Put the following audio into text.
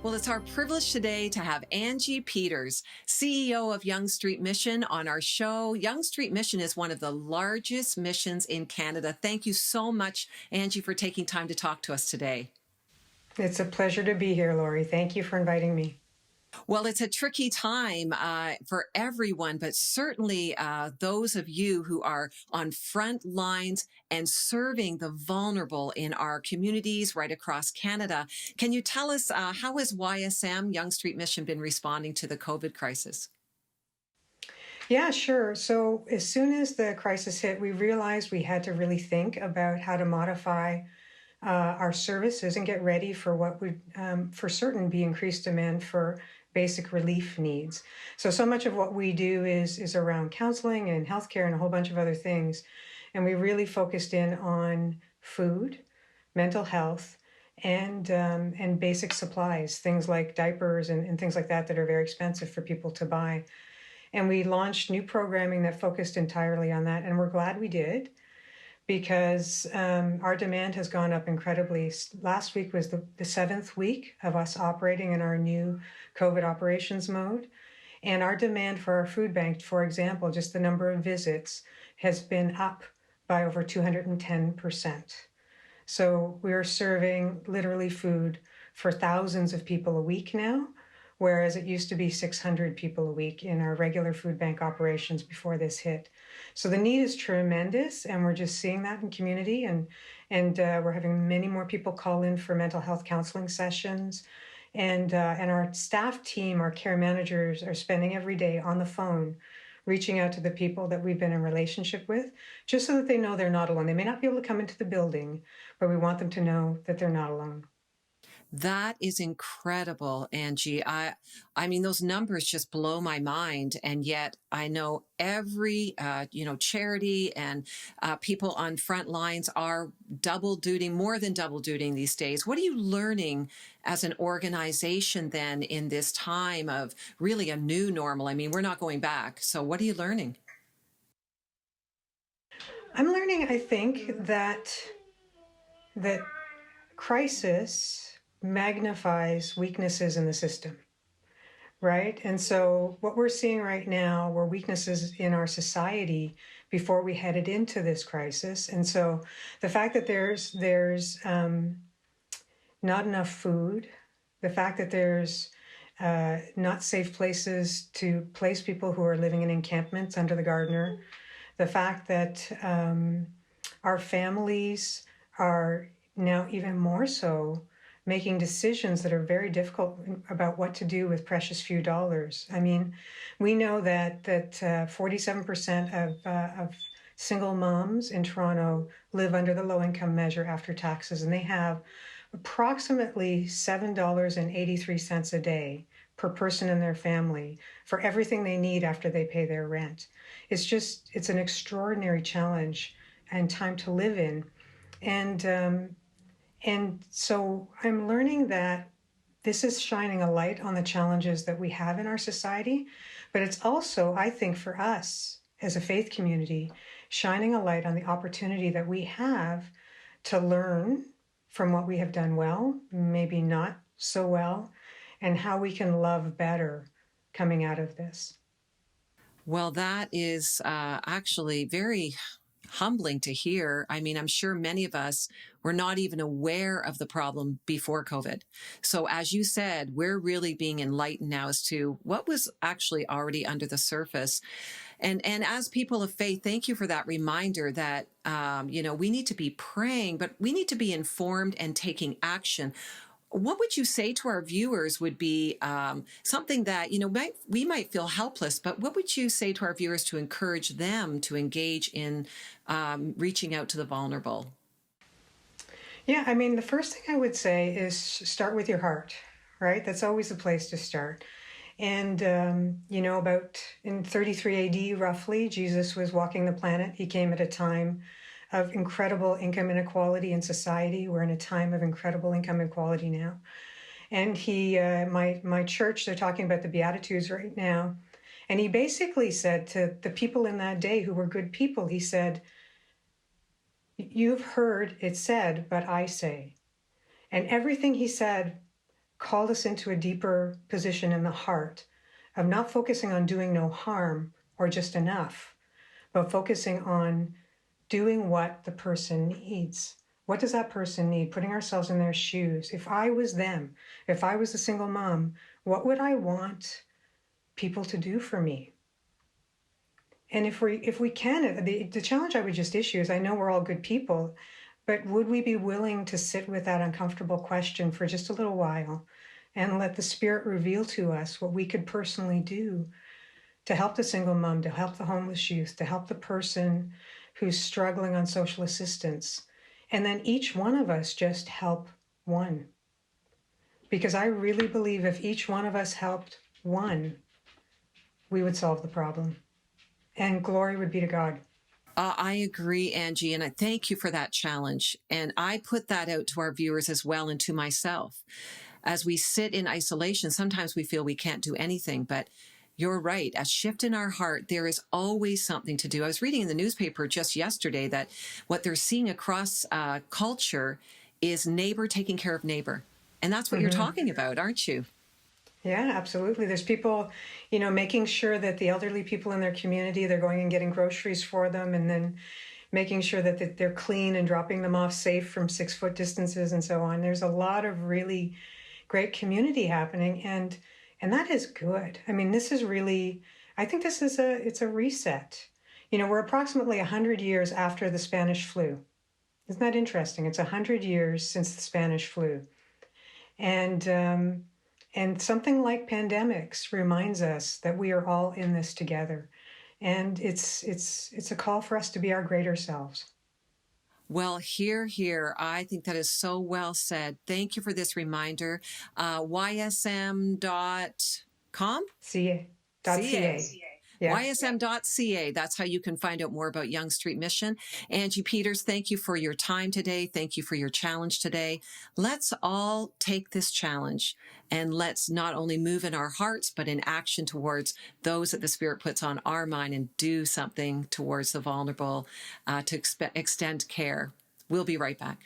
Well, it's our privilege today to have Angie Peters, CEO of Yonge Street Mission, on our show. Yonge Street Mission is one of the largest missions in Canada. Thank you so much, Angie, for taking time to talk to us today. It's a pleasure to be here, Lori. Thank you for inviting me. Well, it's a tricky time for everyone, but certainly those of you who are on front lines and serving the vulnerable in our communities right across Canada. Can you tell us how has YSM, Yonge Street Mission, been responding to the COVID crisis? Yeah, sure. So as soon as the crisis hit, we realized we had to really think about how to modify our services and get ready for what would, for certain, be increased demand for basic relief needs. So much of what we do is around counseling and healthcare and a whole bunch of other things. And we really focused in on food, mental health, and basic supplies, things like diapers and things like that are very expensive for people to buy. And we launched new programming that focused entirely on that. And we're glad we did, because our demand has gone up incredibly. Last week was the 7th week of us operating in our new COVID operations mode. And our demand for our food bank, for example, just the number of visits has been up by over 210%. So we're serving literally food for thousands of people a week now, whereas it used to be 600 people a week in our regular food bank operations before this hit. So the need is tremendous, and we're just seeing that in community, and we're having many more people call in for mental health counseling sessions, and our staff team, our care managers, are spending every day on the phone reaching out to the people that we've been in relationship with, just so that they know they're not alone. They may not be able to come into the building, but we want them to know that they're not alone. That is incredible, Angie. I mean, those numbers just blow my mind. And yet I know every, charity and people on front lines are double duty, more than double duty these days. What are you learning as an organization then in this time of really a new normal? I mean, we're not going back. So what are you learning? I'm learning, I think, that crisis magnifies weaknesses in the system, right? And so what we're seeing right now were weaknesses in our society before we headed into this crisis. And so the fact that there's not enough food, the fact that there's not safe places to place people who are living in encampments under the Gardiner, the fact that our families are now even more so making decisions that are very difficult about what to do with precious few dollars. I mean, we know that 47% of single moms in Toronto live under the low-income measure after taxes, and they have approximately $7.83 a day per person in their family for everything they need after they pay their rent. It's an extraordinary challenge and time to live in. And so I'm learning that this is shining a light on the challenges that we have in our society, but it's also, I think, for us as a faith community, shining a light on the opportunity that we have to learn from what we have done well, maybe not so well, and how we can love better coming out of this. Well, that is actually very humbling to hear. I mean, I'm sure many of us were not even aware of the problem before COVID. So as you said, we're really being enlightened now as to what was actually already under the surface. And as people of faith, thank you for that reminder that, we need to be praying, but we need to be informed and taking action. What would you say to our viewers would be something that, we might feel helpless, but what would you say to our viewers to encourage them to engage in reaching out to the vulnerable? Yeah, I mean, the first thing I would say is start with your heart, right? That's always a place to start. And, about in 33 AD, roughly, Jesus was walking the planet. He came at a time of incredible income inequality in society. We're in a time of incredible income inequality now. And my church, they're talking about the Beatitudes right now. And he basically said to the people in that day who were good people, he said, "You've heard it said, but I say." And everything he said called us into a deeper position in the heart of not focusing on doing no harm or just enough, but focusing on doing what the person needs. What does that person need? Putting ourselves in their shoes. If I was them, if I was a single mom, what would I want people to do for me? And if we can, the challenge I would just issue is, I know we're all good people, but would we be willing to sit with that uncomfortable question for just a little while and let the Spirit reveal to us what we could personally do to help the single mom, to help the homeless youth, to help the person who's struggling on social assistance? And then each one of us just help one. Because I really believe if each one of us helped one, we would solve the problem. And glory would be to God. I agree, Angie, and I thank you for that challenge. And I put that out to our viewers as well, and to myself. As we sit in isolation, sometimes we feel we can't do anything, but you're right. A shift in our heart, there is always something to do. I was reading in the newspaper just yesterday that what they're seeing across culture is neighbor taking care of neighbor. And that's what you're talking about, aren't you? Yeah, absolutely. There's people, making sure that the elderly people in their community, they're going and getting groceries for them, and then making sure that they're clean and dropping them off safe from 6-foot distances and so on. There's a lot of really great community happening, and that is good. I mean, this is really, I think this is it's a reset. We're approximately 100 years after the Spanish flu. Isn't that interesting? It's 100 years since the Spanish flu. And something like pandemics reminds us that we are all in this together. And it's a call for us to be our greater selves. Well, here. I think that is so well said. Thank you for this reminder. ysm.com? CA.ca. Yeah. ysm.ca. That's how you can find out more about Yonge Street Mission. Angie Peters, thank you for your time today. Thank you for your challenge today. Let's all take this challenge, and let's not only move in our hearts, but in action towards those that the Spirit puts on our mind, and do something towards the vulnerable, to extend care. We'll be right back.